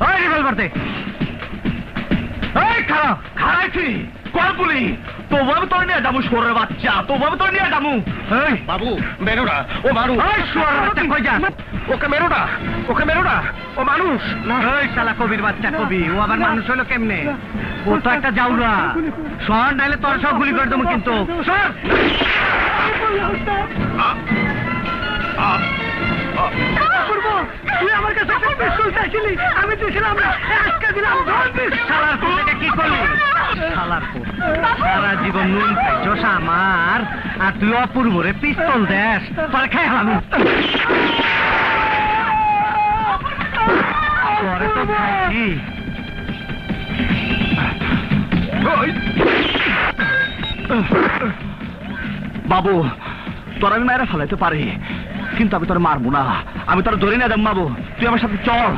ওই রিভলভার দে। এই খারাপ খারাইছি কলপুলি তোভাবে তোর নিয়ে যাবো শুয়োরের বাচ্চা, তোভাবে তোর নিয়ে যাবো। এই বাবু মেরো না, ও মানুষ। এই শুয়োরের বাচ্চা কই যা? ওকে মেরো না, ওকে মেরো না, ও মানুষ। এই শালা কবির বাচ্চা কবি, ও আবার মানুষ হলো কেমনে? ও তো একটা জাউরা। সর নাইলে তোর সব গুলি করে দেবো কিন্তু। সর। তুই আমার কাছে একটা পিস্তল চাইছিলি, আমি দিয়েছিলাম না, আজকে দিলাম। শালার পুত, এটা কি করলি? শালার পুত, সারা জীবন নুন খাইছস আমার, আর তুই অপূর্বরে পিস্তল দেস, তোর খাই আমি। তোরে তো খাইছি। বাবু, তোর আমি মায়েরা ফেলাইতে পারি, কিন্তু আমি তোর মারবো না, আমি তোর ধরে না দেব। বাবু তুই আমার সাথে চল।